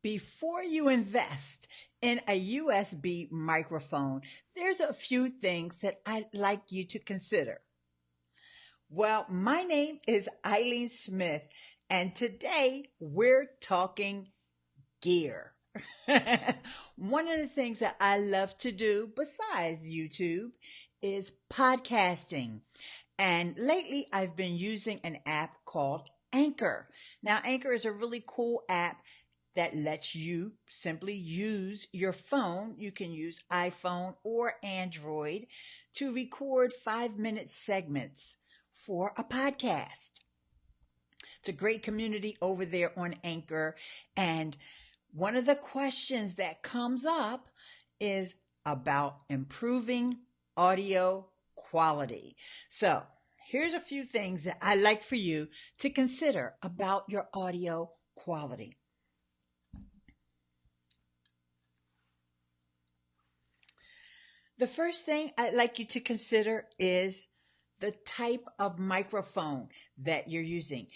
Before you invest in a USB microphone, there's a few things that I'd like you to consider. Well, my name is Eileen Smith, and today we're talking gear. One of the things that I love to do besides YouTube is podcasting. And lately I've been using an app called Anchor. Now, Anchor is a really cool app that lets you simply use your phone. You can use iPhone or Android to record 5-minute segments for a podcast. It's a great community over there on Anchor. And one of the questions that comes up is about improving audio quality. So here's a few things that I like for you to consider about your audio quality. The first thing I'd like you to consider is the type of microphone that you're using.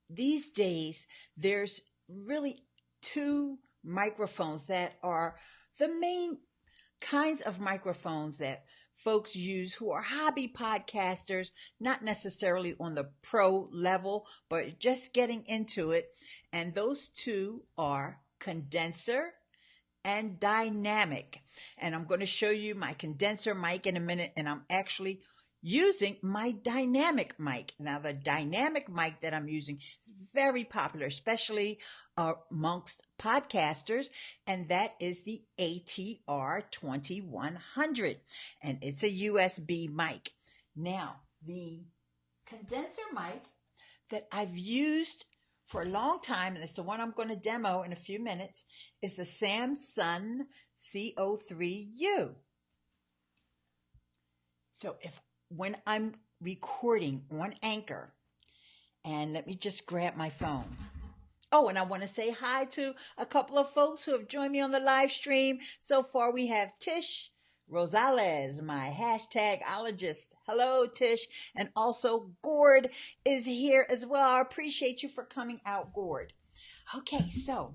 These days, there's really two microphones that are the main kinds of microphones that folks use who are hobby podcasters, not necessarily on the pro level, but just getting into it. And those two are condenser and dynamic. And I'm going to show you my condenser mic in a minute, and I'm actually using my dynamic mic. Now, the dynamic mic that I'm using is very popular, especially amongst podcasters, and that is the ATR 2100, and it's a USB mic. Now, the condenser mic that I've used for a long time, and it's the one I'm going to demo in a few minutes, is the Samsung CO3U. So when I'm recording on Anchor, and let me just grab my phone. Oh, and I want to say hi to a couple of folks who have joined me on the live stream. So far, we have Tish Rosales, my hashtagologist. Hello, Tish. And also Gord is here as well. I appreciate you for coming out, Gord. Okay, so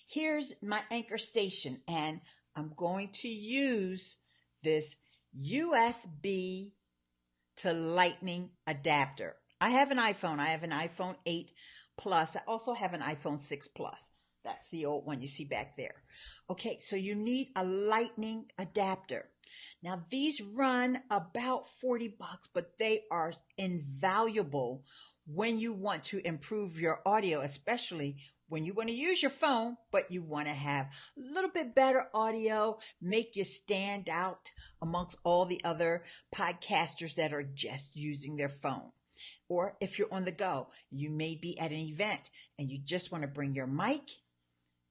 here's my Anchor station, and I'm going to use this USB to Lightning adapter. I have an iPhone. I have an iPhone 8 Plus. I also have an iPhone 6 Plus. That's the old one you see back there. Okay, so you need a Lightning adapter. Now, these run about $40, but they are invaluable when you want to improve your audio, especially when you want to use your phone, but you want to have a little bit better audio, make you stand out amongst all the other podcasters that are just using their phone. Or if you're on the go, you may be at an event and you just want to bring your mic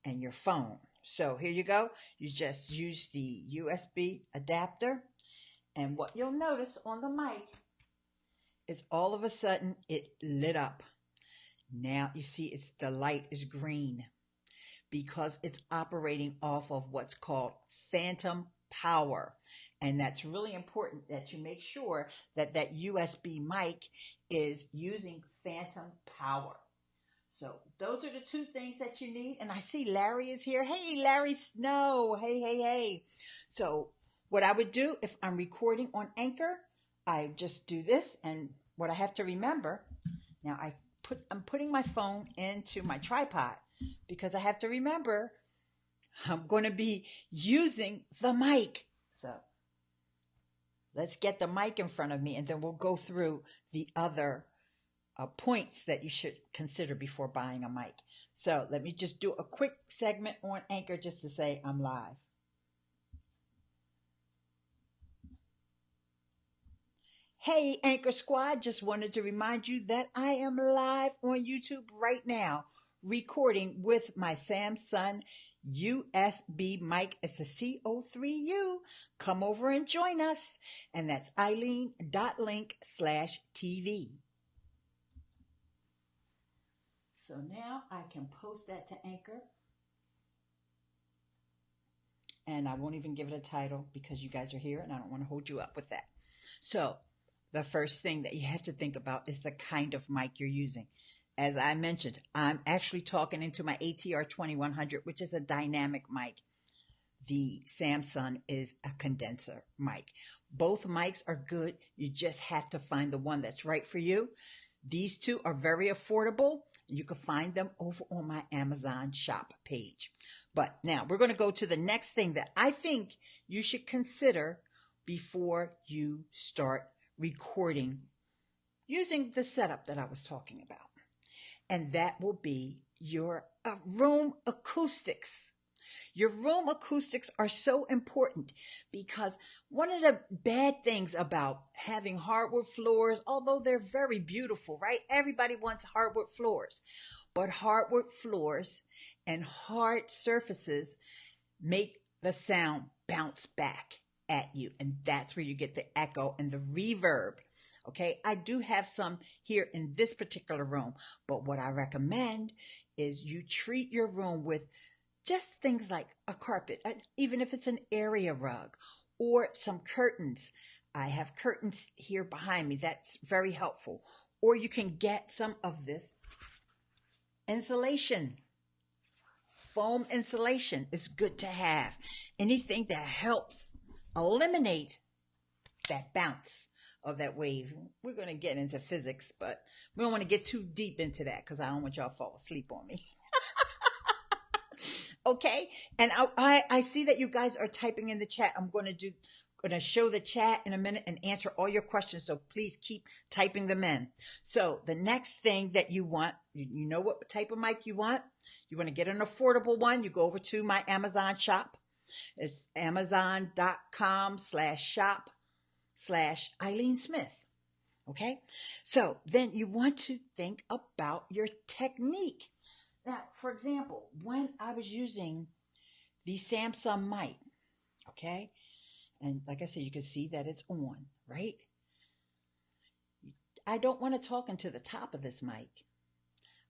and your phone. So here you go. You just use the USB adapter. And what you'll notice on the mic is all of a sudden it lit up. Now you see the light is green because it's operating off of what's called phantom power. And that's really important that you make sure that that USB mic is using phantom power. So those are the two things that you need. And I see Larry is here. Hey, Larry Snow. Hey. So what I would do if I'm recording on Anchor, I just do this. And what I have to remember, now I'm putting my phone into my tripod because I have to remember I'm going to be using the mic. So let's get the mic in front of me, and then we'll go through the other points that you should consider before buying a mic. So let me just do a quick segment on Anchor just to say I'm live. Hey, Anchor Squad, just wanted to remind you that I am live on YouTube right now, recording with my Samsung USB mic. It's a CO3U. Come over and join us. And that's eileen.link/TV. So now I can post that to Anchor. And I won't even give it a title because you guys are here and I don't want to hold you up with that. So the first thing that you have to think about is the kind of mic you're using. As I mentioned, I'm actually talking into my ATR 2100, which is a dynamic mic. The Samsung is a condenser mic. Both mics are good. You just have to find the one that's right for you. These two are very affordable. You can find them over on my Amazon shop page. But now we're going to go to the next thing that I think you should consider before you start recording using the setup that I was talking about. And that will be your room acoustics. Your room acoustics are so important because one of the bad things about having hardwood floors, although they're very beautiful, right? Everybody wants hardwood floors, but hardwood floors and hard surfaces make the sound bounce back at you. And that's where you get the echo and the reverb. Okay, I do have some here in this particular room, but what I recommend is you treat your room with just things like a carpet, even if it's an area rug or some curtains. I have curtains here behind me. That's very helpful. Or you can get some of this insulation. Foam insulation is good to have. Anything that helps eliminate that bounce of that wave. We're going to get into physics, but we don't want to get too deep into that because I don't want y'all to fall asleep on me. Okay, and I see that you guys are typing in the chat. I'm going to show the chat in a minute and answer all your questions. So please keep typing them in. So the next thing that you want, you know what type of mic you want. You want to get an affordable one. You go over to my Amazon shop. It's amazon.com/shop/Eileen Smith. Okay, so then you want to think about your technique. Now, for example, when I was using the Samsung mic, okay, and like I said, you can see that it's on, right? I don't want to talk into the top of this mic.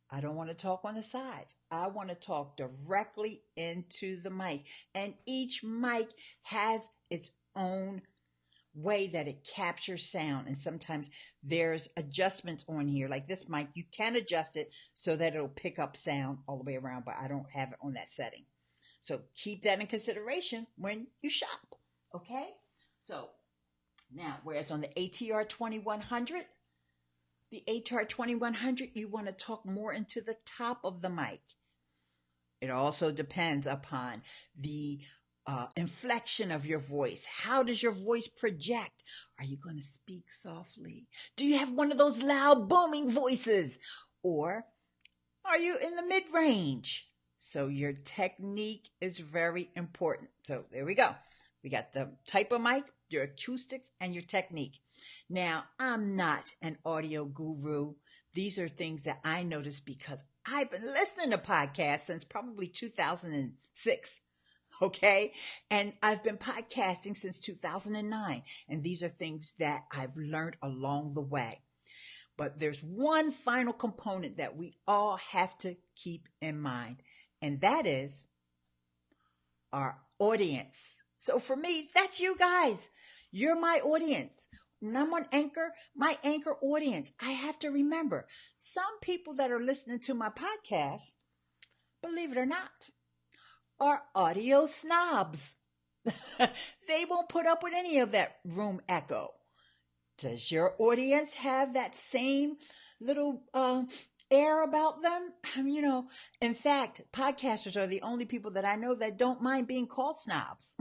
I don't want to talk on the sides. I want to talk directly into the mic. And each mic has its own way that it captures sound, and sometimes there's adjustments on here like this mic. You can adjust it so that it'll pick up sound all the way around, but I don't have it on that setting, so keep that in consideration when you shop. Okay, so now, whereas on the ATR 2100, you want to talk more into the top of the mic. It also depends upon the inflection of your voice. How does your voice project? Are you going to speak softly? Do you have one of those loud booming voices? Or are you in the mid-range? So your technique is very important. So there we go. We got the type of mic, your acoustics, and your technique. Now, I'm not an audio guru. These are things that I noticed because I've been listening to podcasts since probably 2006. Okay. And I've been podcasting since 2009. And these are things that I've learned along the way. But there's one final component that we all have to keep in mind, and that is our audience. So for me, that's you guys. You're my audience. When I'm on Anchor, my Anchor audience, I have to remember some people that are listening to my podcast, believe it or not, are audio snobs. They won't put up with any of that room echo. Does your audience have that same little air about them? In fact, podcasters are the only people that I know that don't mind being called snobs.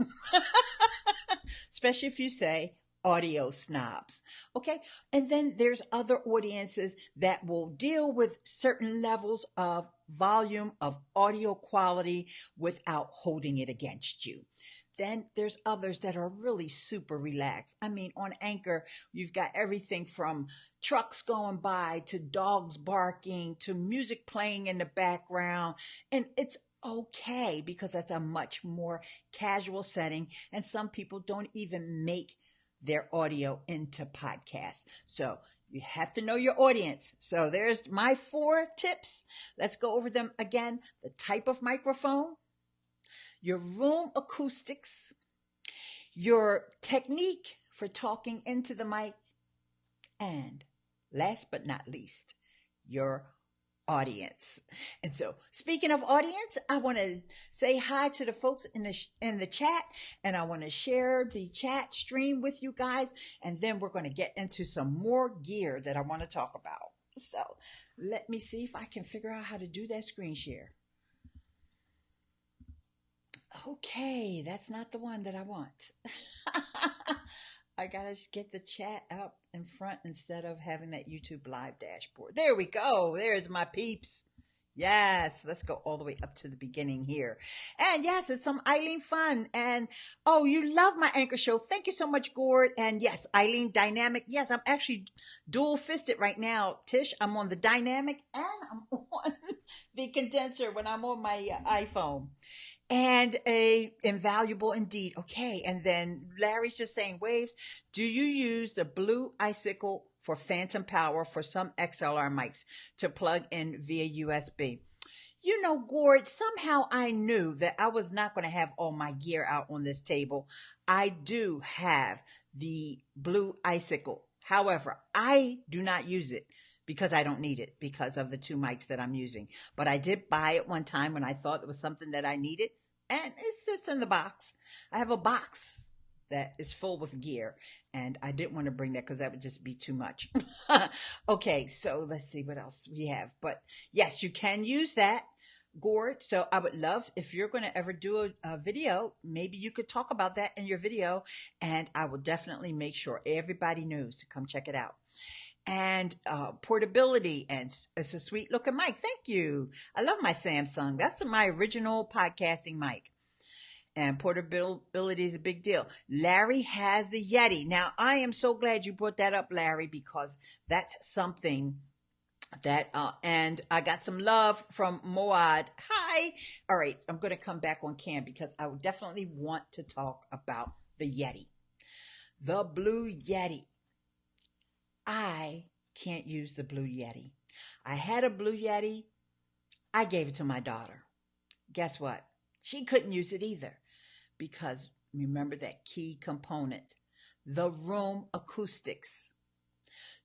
Especially if you say audio snobs. Okay. And then there's other audiences that will deal with certain levels of volume of audio quality without holding it against you. Then there's others that are really super relaxed. I mean, on Anchor, you've got everything from trucks going by to dogs barking to music playing in the background. And it's okay because that's a much more casual setting. And some people don't even make their audio into podcasts. So you have to know your audience. So there's my 4 tips. Let's go over them again. The type of microphone, your room acoustics, your technique for talking into the mic, and last but not least, your audience. And so, speaking of audience, I want to say hi to the folks in the chat, and I want to share the chat stream with you guys, and then we're going to get into some more gear that I want to talk about. So, let me see if I can figure out how to do that screen share. Okay, that's not the one that I want. I gotta get the chat up in front instead of having that YouTube live dashboard. There we go. There's my peeps. Yes, let's go all the way up to the beginning here. And yes, it's some Eileen fun. And oh, you love my anchor show. Thank you so much, Gord. And yes, Eileen Dynamic. Yes, I'm actually dual fisted right now, Tish. I'm on the dynamic and I'm on the condenser when I'm on my iPhone. And a invaluable indeed. Okay, and then Larry's just saying, Waves, do you use the blue icicle for phantom power for some XLR mics to plug in via USB? You know, Gord, somehow I knew that I was not going to have all my gear out on this table. I do have the blue icicle. However, I do not use it because I don't need it because of the two mics that I'm using. But I did buy it one time when I thought it was something that I needed, and it sits in the box. I have a box that is full with gear, and I didn't want to bring that because that would just be too much. Okay, so let's see what else we have. But yes, you can use that, Gord. So I would love if you're going to ever do a video, maybe you could talk about that in your video, and I will definitely make sure everybody knows to come check it out. And portability, and it's a sweet looking mic. Thank you. I love my Samsung. That's my original podcasting mic. And portability is a big deal. Larry has the Yeti. Now, I am so glad you brought that up, Larry, because that's something that, and I got some love from Moad. Hi. All right, I'm going to come back on cam because I would definitely want to talk about the Yeti. The Blue Yeti. I can't use the Blue Yeti. I had a Blue Yeti. I gave it to my daughter. Guess what? She couldn't use it either because remember that key component, the room acoustics.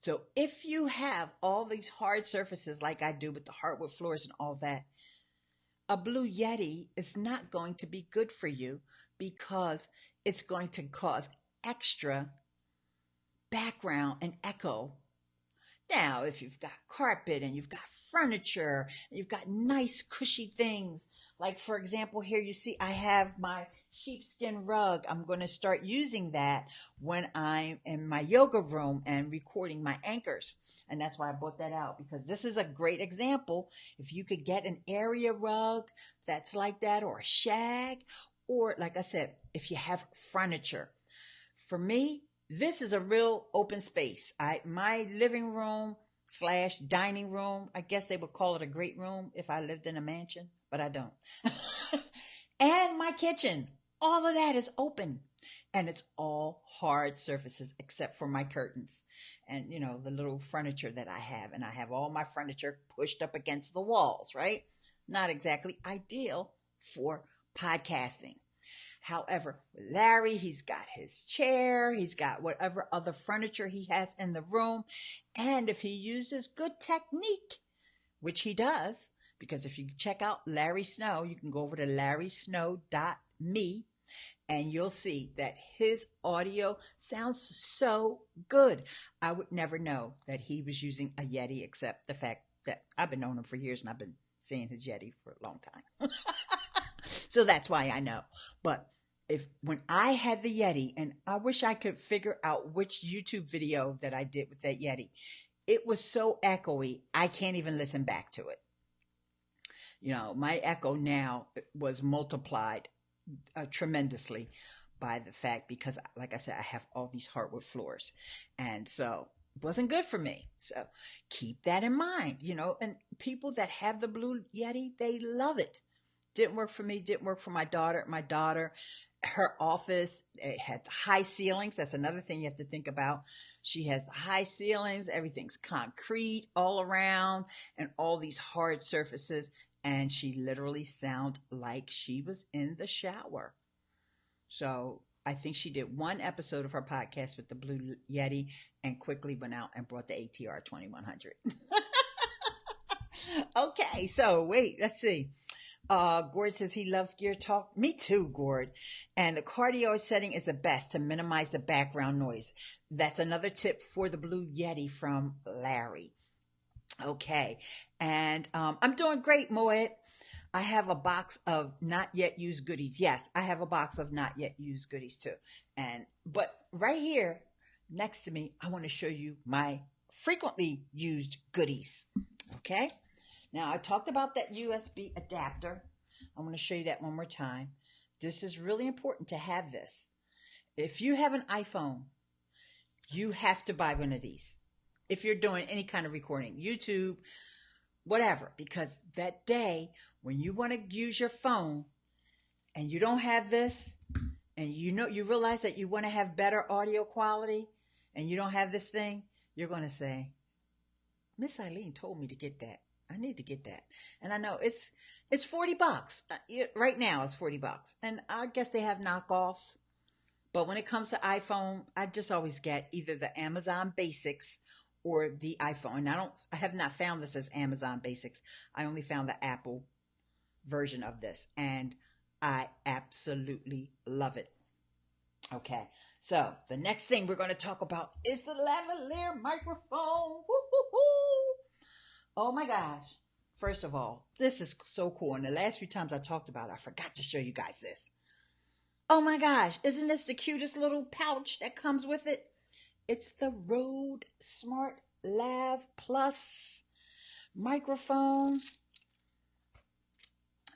So if you have all these hard surfaces like I do with the hardwood floors and all that, a Blue Yeti is not going to be good for you because it's going to cause extra background and echo. Now, if you've got carpet and you've got furniture, and you've got nice cushy things, like for example, here you see I have my sheepskin rug. I'm going to start using that when I'm in my yoga room and recording my anchors. And that's why I brought that out, because this is a great example. If you could get an area rug that's like that, or a shag, or like I said, if you have furniture. For me, this is a real open space. My living room / dining room, I guess they would call it a great room if I lived in a mansion, but I don't. And my kitchen, all of that is open. And it's all hard surfaces except for my curtains and, you know, the little furniture that I have. And I have all my furniture pushed up against the walls, right? Not exactly ideal for podcasting. However, Larry, he's got his chair, he's got whatever other furniture he has in the room. And if he uses good technique, which he does, because if you check out Larry Snow, you can go over to larrysnow.me and you'll see that his audio sounds so good. I would never know that he was using a Yeti, except the fact that I've been knowing him for years and I've been seeing his Yeti for a long time. So that's why I know. But when I had the Yeti, and I wish I could figure out which YouTube video that I did with that Yeti, it was so echoey, I can't even listen back to it. You know, my echo now was multiplied tremendously by the fact, because like I said, I have all these hardwood floors. And so it wasn't good for me. So keep that in mind, you know, and people that have the Blue Yeti, they love it. Didn't work for me, didn't work for my daughter. My daughter, her office, it had high ceilings. That's another thing you have to think about. She has the high ceilings, everything's concrete all around, and all these hard surfaces. And she literally sounded like she was in the shower. So I think she did one episode of her podcast with the Blue Yeti and quickly went out and brought the ATR 2100. Okay, so wait, let's see. Gord says he loves gear talk. Me too, Gord. And the cardio setting is the best to minimize the background noise. That's another tip for the Blue Yeti from Larry. Okay, and I'm doing great, Moet. I have a box of not yet used goodies. Yes, I have a box of not yet used goodies too. And but right here next to me, I want to show you my frequently used goodies. Okay? Now, I talked about that USB adapter. I want to show you that one more time. This is really important to have this. If you have an iPhone, you have to buy one of these. If you're doing any kind of recording, YouTube, whatever, because that day when you want to use your phone and you don't have this, and you realize that you want to have better audio quality and you don't have this thing, you're going to say, Miss Eileen told me to get that. I need to get that. And I know it's $40. Right now it's $40. And I guess they have knockoffs. But when it comes to iPhone, I just always get either the Amazon Basics or the iPhone. And I have not found this as Amazon Basics. I only found the Apple version of this. And I absolutely love it. Okay, so the next thing we're going to talk about is the lavalier microphone. Woo-hoo-hoo. Oh my gosh. First of all, this is so cool. And the last few times I talked about it, I forgot to show you guys this. Oh my gosh, isn't this the cutest little pouch that comes with it? It's the Rode Smart Lav Plus microphone.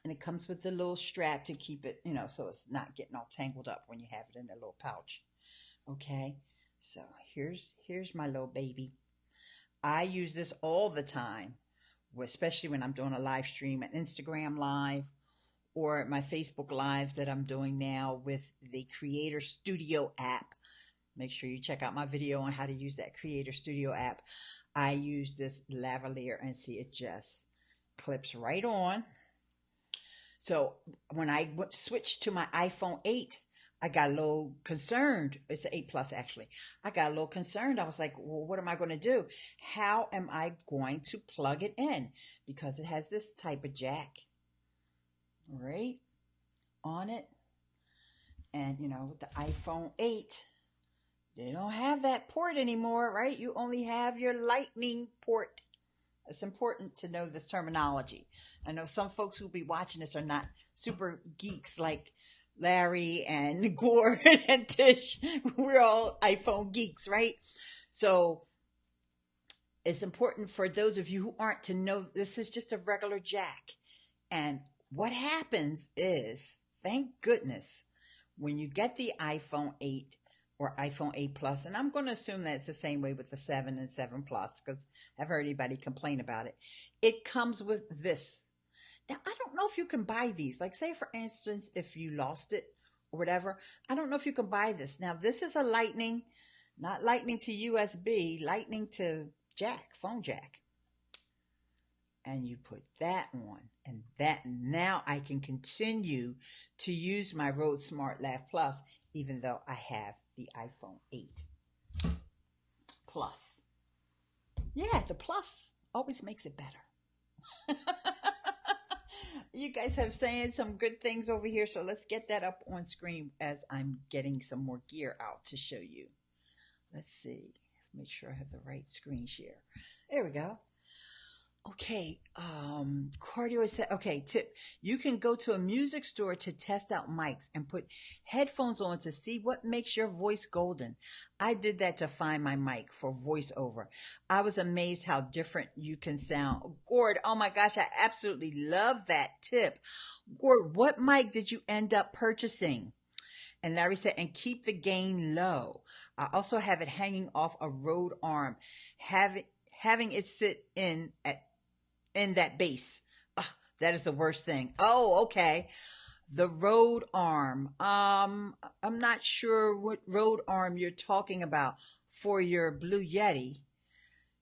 And it comes with the little strap to keep it, so it's not getting all tangled up when you have it in a little pouch. Okay, so here's my little baby. I use this all the time, especially when I'm doing a live stream, an Instagram live, or my Facebook lives that I'm doing now with the Creator Studio app. Make sure you check out my video on how to use that Creator Studio app. I use this lavalier and see it just clips right on. So when I switched to my iPhone 8, I got a little concerned. It's an 8 Plus, actually. I got a little concerned. I was like, well, what am I going to do? How am I going to plug it in? Because it has this type of jack right on it. And, with the iPhone 8, they don't have that port anymore, right? You only have your Lightning port. It's important to know this terminology. I know some folks who'll be watching this are not super geeks like Larry and Gord and Tish. We're all iPhone geeks, right? So it's important for those of you who aren't to know this is just a regular jack. And what happens is, thank goodness, when you get the iPhone 8 or iPhone 8 Plus, and I'm going to assume that it's the same way with the 7 and 7 Plus, because I've heard anybody complain about it. It comes with this. Now, I don't know if you can buy these. Like, say, for instance, if you lost it or whatever, I don't know if you can buy this. Now, this is a Lightning, not Lightning to USB, Lightning to jack, phone jack. And you put that on, and now I can continue to use my Rode Smart Lav Plus, even though I have the iPhone 8 Plus. Yeah, the Plus always makes it better. You guys have saying some good things over here, so let's get that up on screen as I'm getting some more gear out to show you. Let's see. Make sure I have the right screen share. There we go. Okay, cardio is set. Okay, tip. You can go to a music store to test out mics and put headphones on to see what makes your voice golden. I did that to find my mic for voiceover. I was amazed how different you can sound. Gord, oh my gosh, I absolutely love that tip. Gord, what mic did you end up purchasing? And Larry said, and keep the gain low. I also have it hanging off a Rode arm. Having it sit in that base. That is the worst thing. Oh, okay. The Rode arm. I'm not sure what Rode arm you're talking about for your Blue Yeti.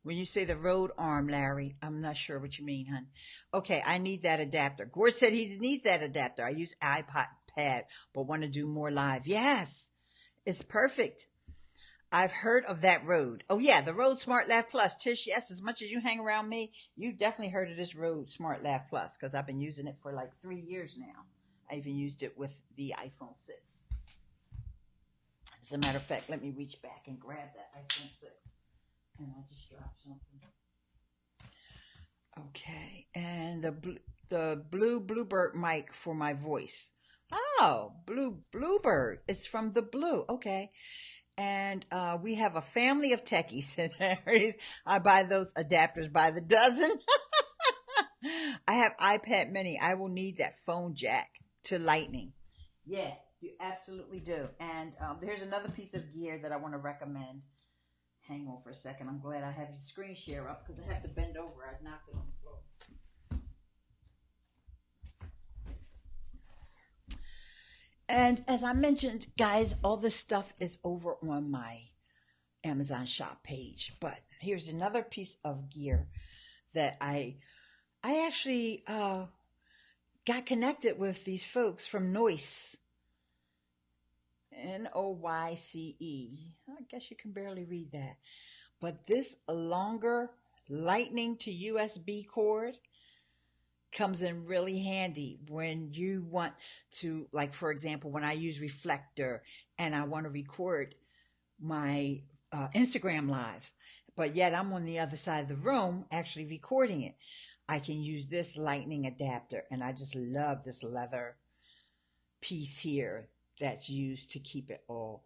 When you say the Rode arm, Larry, I'm not sure what you mean, hon. Okay, I need that adapter. Gord said he needs that adapter. I use iPad, but want to do more live. Yes, it's perfect. I've heard of that Rode. Oh yeah, the Rode Smart Laugh Plus. Tish, yes, as much as you hang around me, you definitely heard of this Rode Smart Laugh Plus because I've been using it for like 3 years now. I even used it with the iPhone 6. As a matter of fact, let me reach back and grab that iPhone 6. And I just dropped something. Okay, and the blue Bluebird mic for my voice. Oh, Bluebird. It's from the Blue. Okay. And we have a family of techies in Aries. I buy those adapters by the dozen. I have iPad mini. I will need that phone jack to lightning. Yeah, you absolutely do. And there's another piece of gear that I want to recommend. Hang on for a second. I'm glad I have your screen share up because I have to bend over. I knocked it on the floor. And as I mentioned, guys, all this stuff is over on my Amazon shop page. But here's another piece of gear that I actually got connected with these folks from Noyce. Noyce. I guess you can barely read that. But this longer lightning to USB cord comes in really handy when you want to, like, for example, when I use Reflector and I want to record my Instagram lives, but yet I'm on the other side of the room actually recording it. I can use this lightning adapter, and I just love this leather piece here that's used to keep it all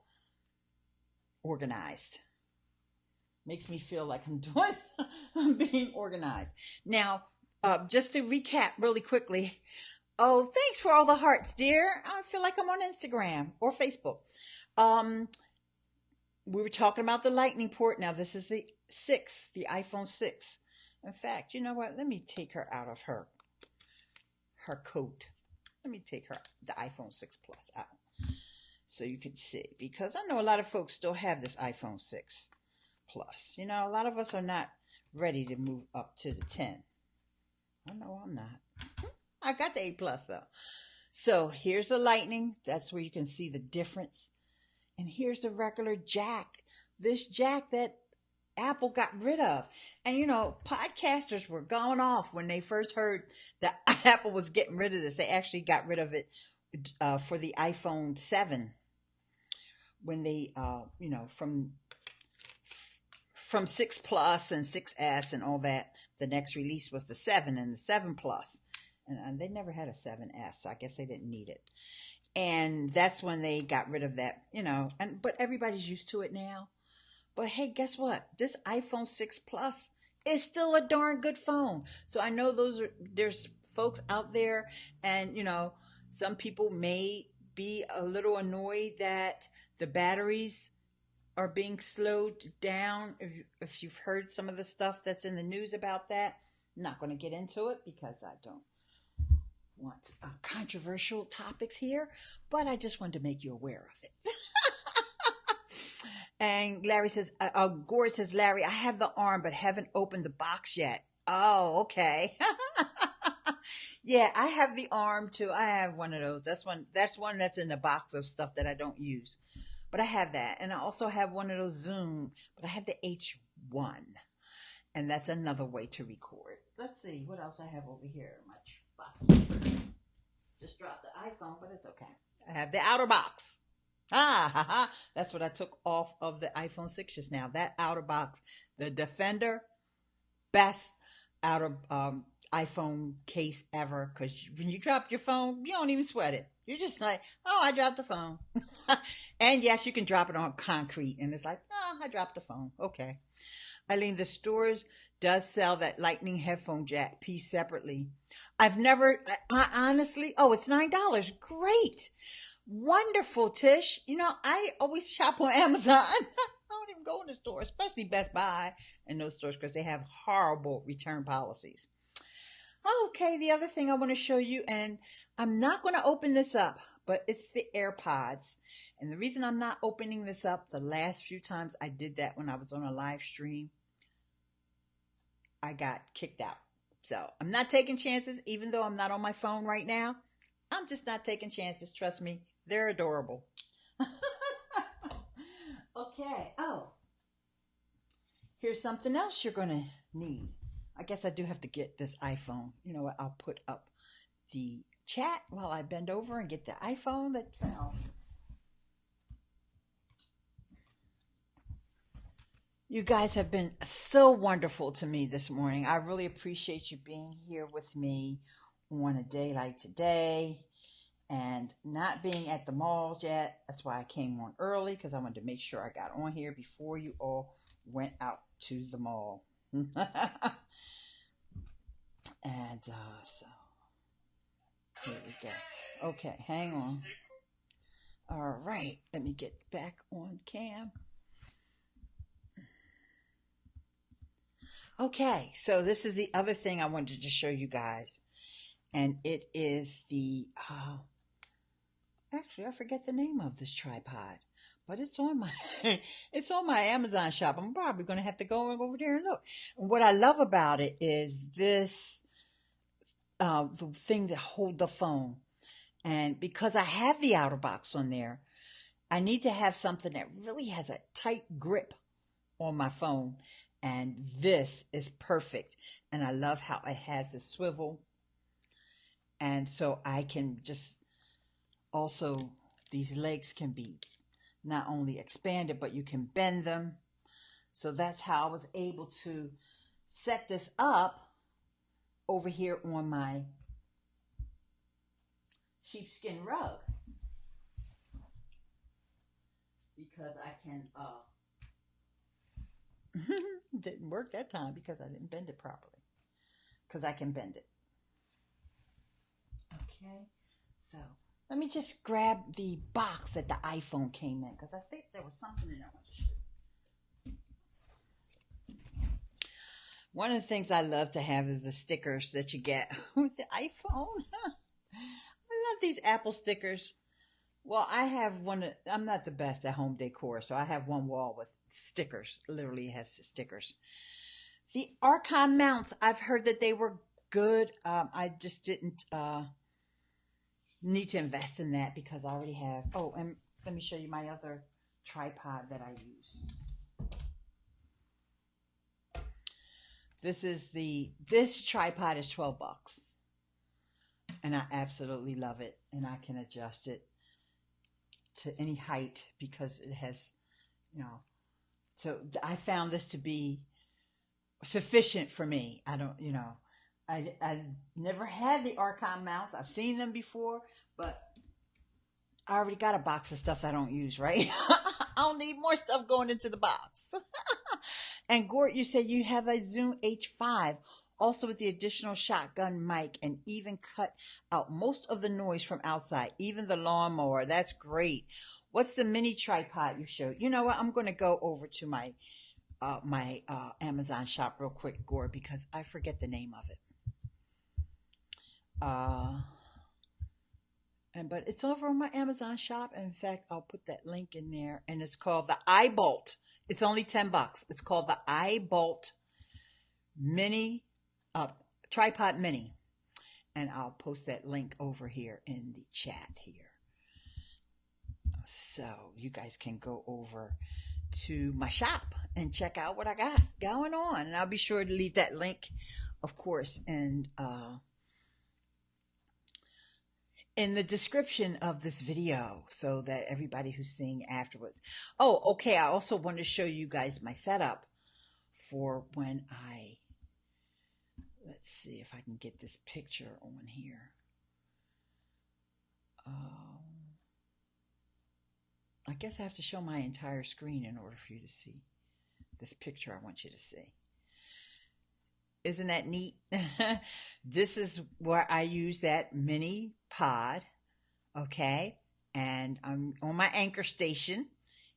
organized. Makes me feel like I'm being organized. Now, just to recap really quickly. Oh, thanks for all the hearts, dear. I feel like I'm on Instagram or Facebook. Um, we were talking about the lightning port. Now, this is the 6, the iPhone 6. In fact, you know what? Let me take her out of her coat. Let me take the iPhone 6 Plus out so you can see, because I know a lot of folks still have this iPhone 6 Plus. You know, a lot of us are not ready to move up to the 10. I know I'm not. I got the 8 Plus though. So here's the lightning. That's where you can see the difference. And here's the regular jack. This jack that Apple got rid of. And you know, podcasters were going off when they first heard that Apple was getting rid of this. They actually got rid of it for the iPhone 7 when they, from 6 Plus and 6S and all that. The next release was the 7 and the 7 Plus. And they never had a 7S. So I guess they didn't need it. And that's when they got rid of that, but everybody's used to it now. But hey, guess what? This iPhone 6 Plus is still a darn good phone. So I know there's folks out there, and some people may be a little annoyed that the batteries are being slowed down. If you've heard some of the stuff that's in the news about that, I'm not going to get into it because I don't want controversial topics here, but I just wanted to make you aware of it. And Larry says, Gord says, Larry, I have the arm, but haven't opened the box yet. Oh, okay. Yeah, I have the arm too. I have one of those. That's one that's in the box of stuff that I don't use. But I have that. And I also have one of those Zoom, but I have the H1. And that's another way to record. Let's see what else I have over here in my box. Just dropped the iPhone, but it's okay. I have the outer box. That's what I took off of the iPhone 6 just now. That outer box, the Defender, best outer iPhone case ever. Because when you drop your phone, you don't even sweat it. You're just like, oh, I dropped the phone. And yes, you can drop it on concrete, and it's like, oh, I dropped the phone. Okay. Eileen, the stores does sell that lightning headphone jack piece separately. I've never, I honestly, it's $9. Great. Wonderful, Tish. I always shop on Amazon. I don't even go in the store, especially Best Buy and those stores, because they have horrible return policies. Okay, the other thing I want to show you, and I'm not going to open this up, but it's the AirPods. And the reason I'm not opening this up, the last few times I did that when I was on a live stream, I got kicked out. So I'm not taking chances, even though I'm not on my phone right now. I'm just not taking chances. Trust me, they're adorable. Okay. Oh, here's something else you're going to need. I guess I do have to get this iPhone. You know what? I'll put up the chat while I bend over and get the iPhone that fell. You guys have been so wonderful to me this morning. I really appreciate you being here with me on a day like today and not being at the malls yet. That's why I came on early, because I wanted to make sure I got on here before you all went out to the mall. And so here we go. Okay, hang on. All right, let me get back on cam. Okay, so this is the other thing I wanted to show you guys, and it is the actually I forget the name of this tripod, but it's on my it's on my Amazon shop. I'm probably going to have to go over there and look. And what I love about it is this the thing that hold the phone, and because I have the outer box on there, I need to have something that really has a tight grip on my phone. And this is perfect. And I love how it has the swivel. And so I can just also, these legs can be not only expanded, but you can bend them. So that's how I was able to set this up over here on my sheepskin rug. Because I can, didn't work that time because I didn't bend it properly. Because I can bend it. Okay, so let me just grab the box that the iPhone came in, because I think there was something in there I want to show. One of the things I love to have is the stickers that you get with the iPhone. I love these Apple stickers. Well, I have one. I'm not the best at home decor, so I have one wall with stickers. Literally has stickers. The Archon mounts, I've heard that they were good. I just didn't need to invest in that because I already have. Oh, and let me show you my other tripod that I use. This tripod is $12, and I absolutely love it, and I can adjust it to any height because it has, so I found this to be sufficient for me. I don't, I never had the Archon mounts. I've seen them before, but I already got a box of stuff I don't use, right? I don't need more stuff going into the box. And Gort, you said you have a Zoom H5, also with the additional shotgun mic, and even cut out most of the noise from outside, even the lawnmower. That's great. What's the mini tripod you showed? You know what? I'm going to go over to my Amazon shop real quick, Gort, because I forget the name of it. But it's over on my Amazon shop. In fact, I'll put that link in there, and it's called the iBolt. It's only $10. It's called the iBolt Mini Tripod Mini, and I'll post that link over here in the chat here, so you guys can go over to my shop and check out what I got going on, and I'll be sure to leave that link, of course, and in the description of this video so that everybody who's seeing afterwards. Oh, okay. I also want to show you guys my setup for when let's see if I can get this picture on here. I guess I have to show my entire screen in order for you to see this picture I want you to see. Isn't that neat? This is where I use that mini pod, okay? And I'm on my anchor station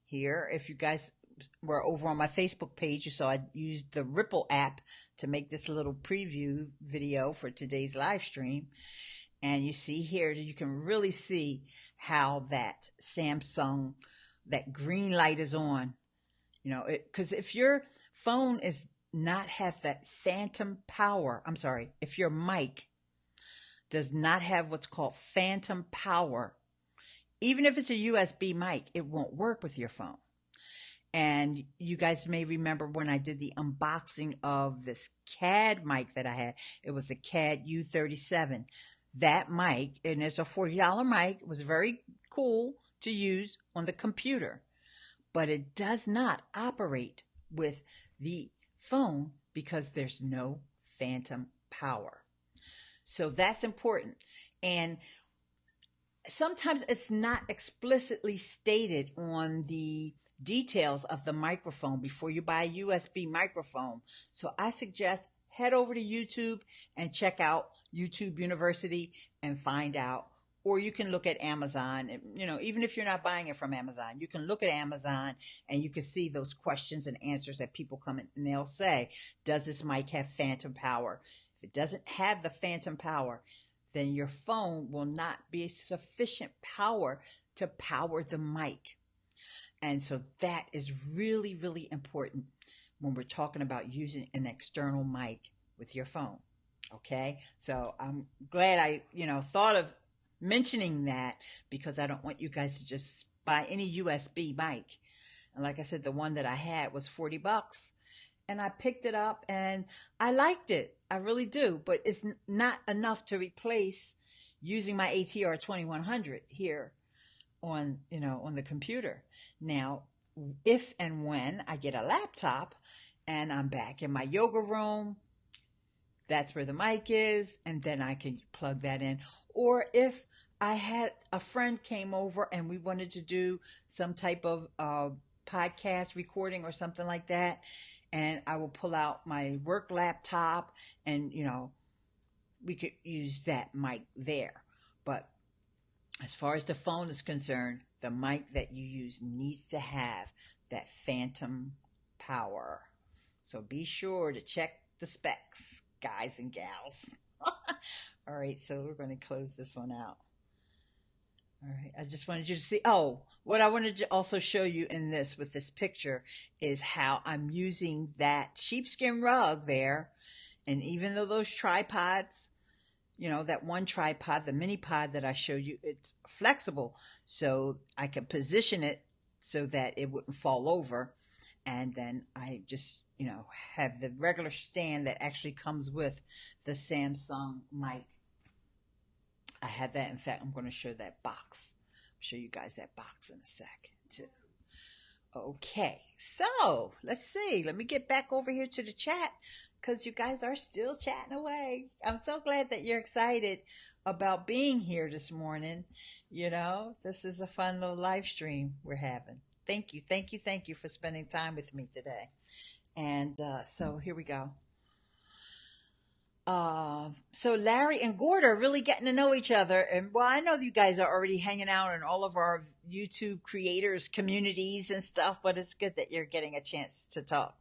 here. If you guys were over on my Facebook page, you saw I used the Ripple app to make this little preview video for today's live stream. And you see here, you can really see how that Samsung, that green light is on. Because if your phone is not have that phantom power, if your mic does not have what's called phantom power, even if it's a USB mic, it won't work with your phone. And you guys may remember when I did the unboxing of this CAD mic that I had. It was a CAD U37. That mic, and it's a $40 mic, it was very cool to use on the computer, but it does not operate with the phone because there's no phantom power. So that's important. And sometimes it's not explicitly stated on the details of the microphone before you buy a USB microphone. So I suggest head over to YouTube and check out YouTube University and find out. Or you can look at Amazon. Even if you're not buying it from Amazon, you can look at Amazon and you can see those questions and answers that people come in and they'll say, does this mic have phantom power? If it doesn't have the phantom power, then your phone will not be sufficient power to power the mic. And so that is really, really important when we're talking about using an external mic with your phone. Okay. So I'm glad I, thought of mentioning that because I don't want you guys to just buy any USB mic. And like I said, the one that I had was $40 and I picked it up and I liked it. I really do, but it's not enough to replace using my ATR 2100 here on the computer. Now, if and when I get a laptop and I'm back in my yoga room, that's where the mic is, and then I can plug that in. Or if I had a friend came over and we wanted to do some type of podcast recording or something like that, and I will pull out my work laptop and, we could use that mic there. But as far as the phone is concerned, the mic that you use needs to have that phantom power. So be sure to check the specs, guys and gals. All right, so we're going to close this one out. All right, I just wanted you to see. Oh, what I wanted to also show you in this with this picture is how I'm using that sheepskin rug there. And even though those tripods, that one tripod, the mini pod that I showed you, it's flexible. So I could position it so that it wouldn't fall over. And then I just, have the regular stand that actually comes with the Samsung mic. I have that. In fact, I'm going to show that box. I'll show you guys that box in a sec too. Okay, so let's see. Let me get back over here to the chat because you guys are still chatting away. I'm so glad that you're excited about being here this morning. This is a fun little live stream we're having. Thank you, thank you, thank you for spending time with me today. And so here we go. So Larry and Gord are really getting to know each other. And well, I know you guys are already hanging out in all of our YouTube creators communities and stuff, but it's good that you're getting a chance to talk.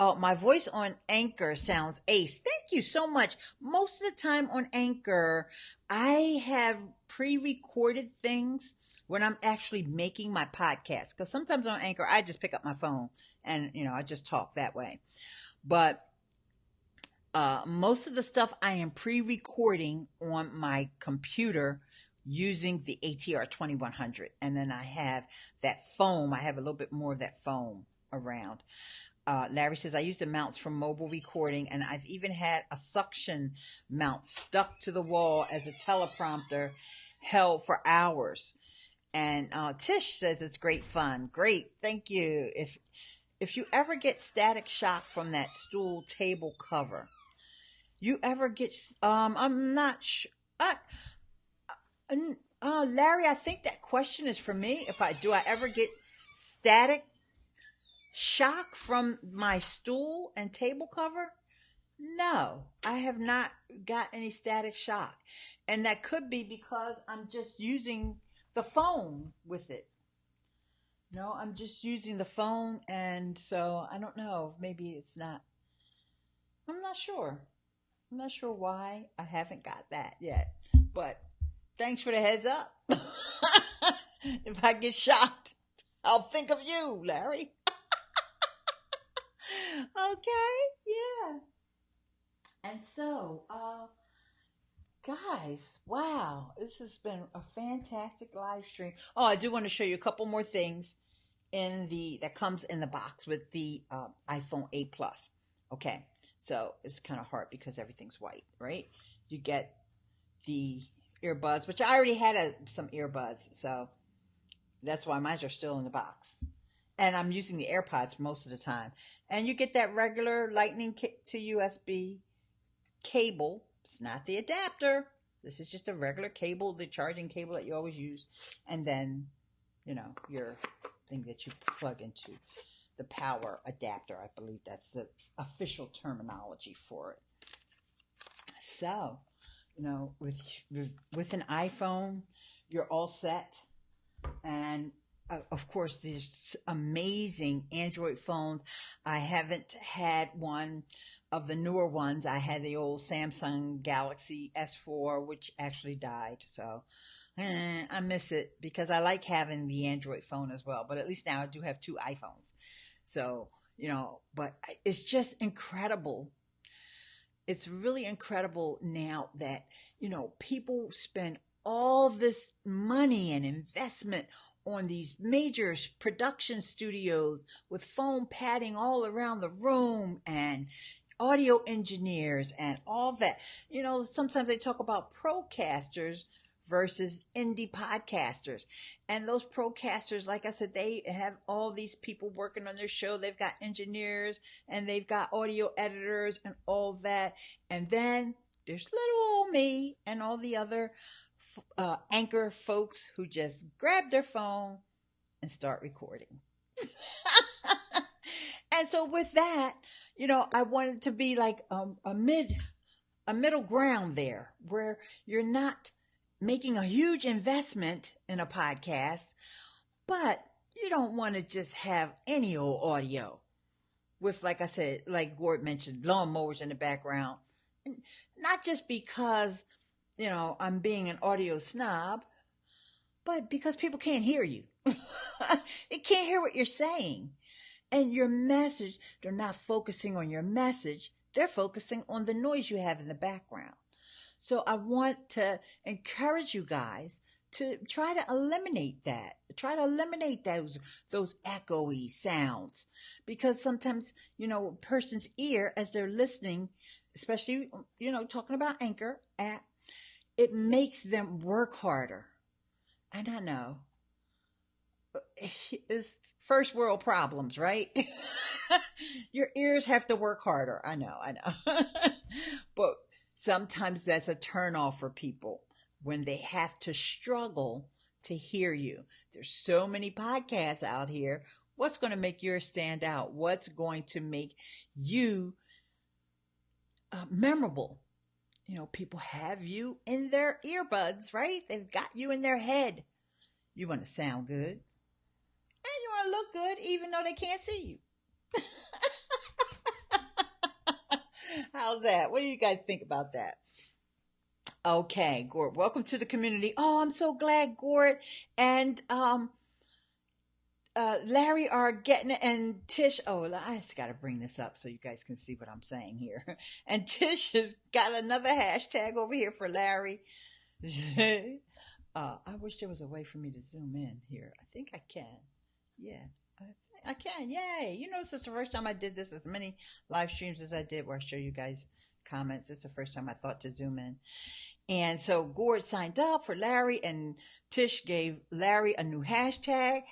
Oh, my voice on Anchor sounds ace. Thank you so much. Most of the time on Anchor, I have pre-recorded things when I'm actually making my podcast. Because sometimes on Anchor, I just pick up my phone and, I just talk that way. But most of the stuff I am pre-recording on my computer using the ATR 2100. And then I have that foam. I have a little bit more of that foam around. Larry says, I use the mounts for mobile recording, and I've even had a suction mount stuck to the wall as a teleprompter held for hours. And Tish says it's great fun. Great. Thank you. If you ever get static shock from that stool table cover, you ever get, I'm not sure. Larry, I think that question is for me. Do I ever get static shock from my stool and table cover? No, I have not got any static shock. And that could be because I'm just using the phone with it. No, I'm just using the phone. And so I don't know. Maybe it's not. I'm not sure. I'm not sure why I haven't got that yet. But thanks for the heads up. If I get shocked, I'll think of you, Larry. Okay, yeah. And so, guys, wow, this has been a fantastic live stream. Oh, I do want to show you a couple more things that comes in the box with the iPhone 8 Plus. Okay, so it's kind of hard because everything's white, right? You get the earbuds, which I already had some earbuds, so that's why mine are still in the box. And I'm using the AirPods most of the time. And you get that regular Lightning to USB cable. It's not the adapter. This is just a regular cable, the charging cable that you always use. And then, your thing that you plug into the power adapter. I believe that's the official terminology for it. So, with an iPhone, you're all set. And of course, these amazing Android phones. I haven't had one of the newer ones. I had the old Samsung Galaxy S4, which actually died. So I miss it because I like having the Android phone as well. But at least now I do have two iPhones. So, but it's just incredible. It's really incredible now that, people spend all this money and investment on these major production studios with foam padding all around the room and audio engineers and all that. Sometimes they talk about procasters versus indie podcasters. And those procasters, like I said, they have all these people working on their show. They've got engineers and they've got audio editors and all that. And then there's little old me and all the other anchor folks who just grab their phone and start recording. And so with that, I wanted to be like a middle ground there where you're not making a huge investment in a podcast, but you don't want to just have any old audio with, like I said, like Gord mentioned, lawnmowers in the background. Not just because I'm being an audio snob, but because people can't hear you. They can't hear what you're saying. And your message, they're not focusing on your message. They're focusing on the noise you have in the background. So I want to encourage you guys to try to eliminate that. Try to eliminate those echoey sounds. Because sometimes, a person's ear, as they're listening, especially, talking about Anchor app, it makes them work harder. And I know it's first world problems, right? Your ears have to work harder. I know. But sometimes that's a turnoff for people when they have to struggle to hear you. There's so many podcasts out here. What's going to make yours stand out? What's going to make you memorable? People have you in their earbuds, right? They've got you in their head. You want to sound good. And you want to look good even though they can't see you. How's that? What do you guys think about that? Okay, Gord, welcome to the community. Oh, I'm so glad Gord and Larry are getting it, and Tish. Oh, I just got to bring this up so you guys can see what I'm saying here. And Tish has got another hashtag over here for Larry. I wish there was a way for me to zoom in here. I think I can. Yeah, I can. Yay! This is the first time I did this. As many live streams as I did where I show you guys comments. It's the first time I thought to zoom in. And so Gord signed up for Larry, and Tish gave Larry a new hashtag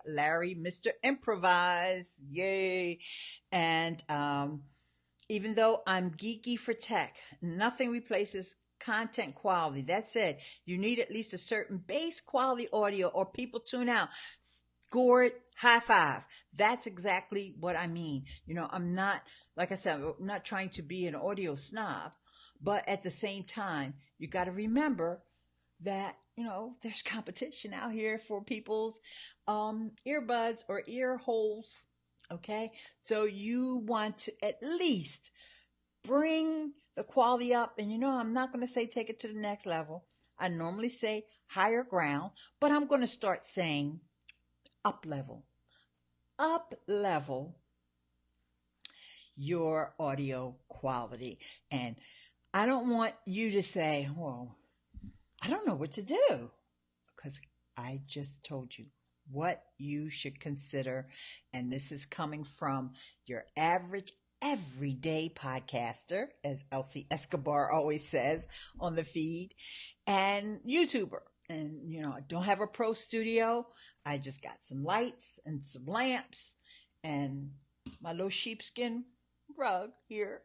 Larry Mr. Improvise. Yay. And even though I'm geeky for tech, nothing replaces content quality. That said, you need at least a certain base quality audio or people tune out. Gord, high five. That's exactly what I mean. I'm not, like I said, I'm not trying to be an audio snob. But at the same time, you got to remember that, there's competition out here for people's earbuds or ear holes. Okay. So you want to at least bring the quality up. And, I'm not going to say take it to the next level. I normally say higher ground, but I'm going to start saying up level your audio quality. And I don't want you to say, well, I don't know what to do, because I just told you what you should consider. And this is coming from your average, everyday podcaster, as Elsie Escobar always says on the feed, and YouTuber. And, I don't have a pro studio. I just got some lights and some lamps and my little sheepskin rug here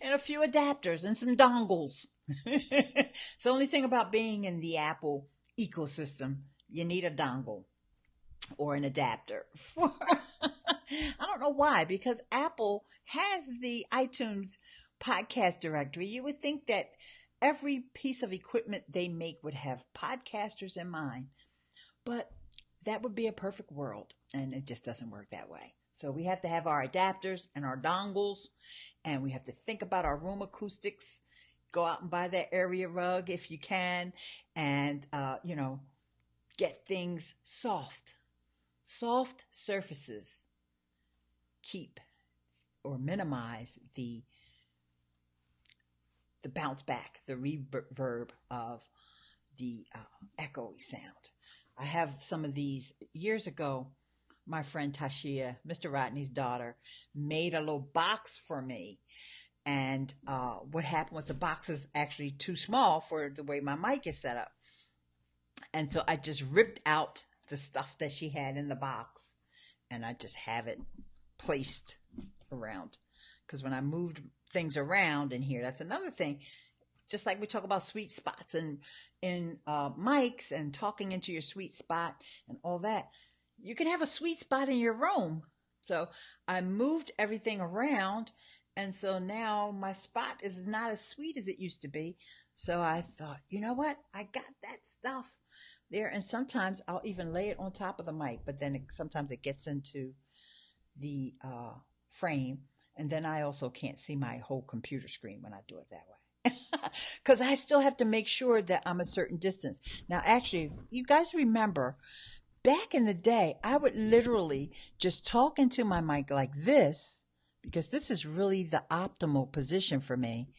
and a few adapters and some dongles. It's the only thing about being in the Apple ecosystem. You need a dongle or an adapter for I don't know why, because Apple has the iTunes podcast directory. You would think that every piece of equipment they make would have podcasters in mind, but that would be a perfect world, and it just doesn't work that way. So we have to have our adapters and our dongles, and we have to think about our room acoustics. Go out and buy that area rug if you can, and get things soft. Soft surfaces keep or minimize the bounce back, the reverb of the echoey sound. I have some of these years ago. My friend Tashia, Mr. Rodney's daughter, made a little box for me. And what happened was the box is actually too small for the way my mic is set up. And so I just ripped out the stuff that she had in the box and I just have it placed around. Because when I moved things around in here, that's another thing. Just like we talk about sweet spots and in mics and talking into your sweet spot and all that, you can have a sweet spot in your room. So I moved everything around, and so now my spot is not as sweet as it used to be. So I thought, you know what? I got that stuff there, and sometimes I'll even lay it on top of the mic, but then sometimes it gets into the frame, and then I also can't see my whole computer screen when I do it that way. Because I still have to make sure that I'm a certain distance. Now, actually, you guys remember, back in the day, I would literally just talk into my mic like this, because this is really the optimal position for me.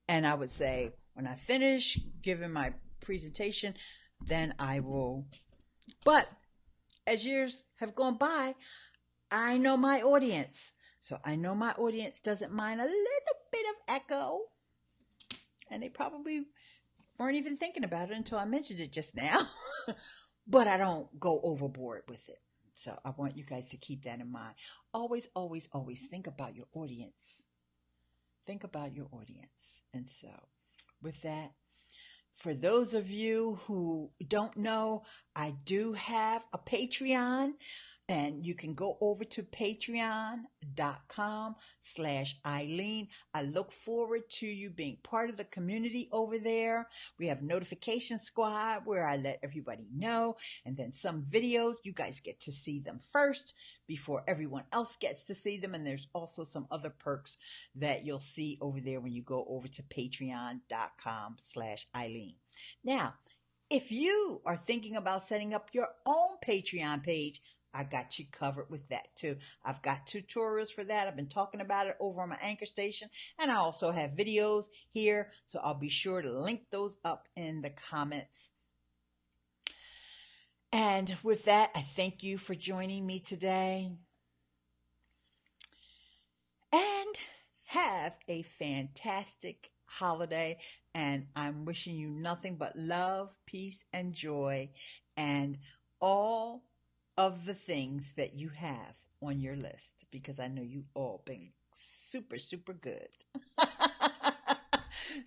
And I would say, when I finish giving my presentation, then I will. But as years have gone by, I know my audience. So I know my audience doesn't mind a little bit of echo. And they probably weren't even thinking about it until I mentioned it just now. But I don't go overboard with it. So I want you guys to keep that in mind. Always, always, always think about your audience. Think about your audience. And so with that, for those of you who don't know, I do have a Patreon. And you can go over to patreon.com/Eileen. I look forward to you being part of the community over there. We have Notification Squad where I let everybody know. And then some videos, you guys get to see them first before everyone else gets to see them. And there's also some other perks that you'll see over there when you go over to patreon.com/Eileen. Now, if you are thinking about setting up your own Patreon page, I got you covered with that too. I've got tutorials for that. I've been talking about it over on my Anchor station, and I also have videos here, so I'll be sure to link those up in the comments. And with that, I thank you for joining me today. And have a fantastic holiday, and I'm wishing you nothing but love, peace, and joy, and all of the things that you have on your list, because I know you all been super, super good.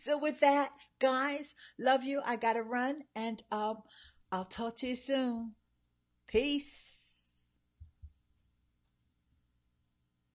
So with that, guys, love you. I gotta run, and I'll talk to you soon. Peace.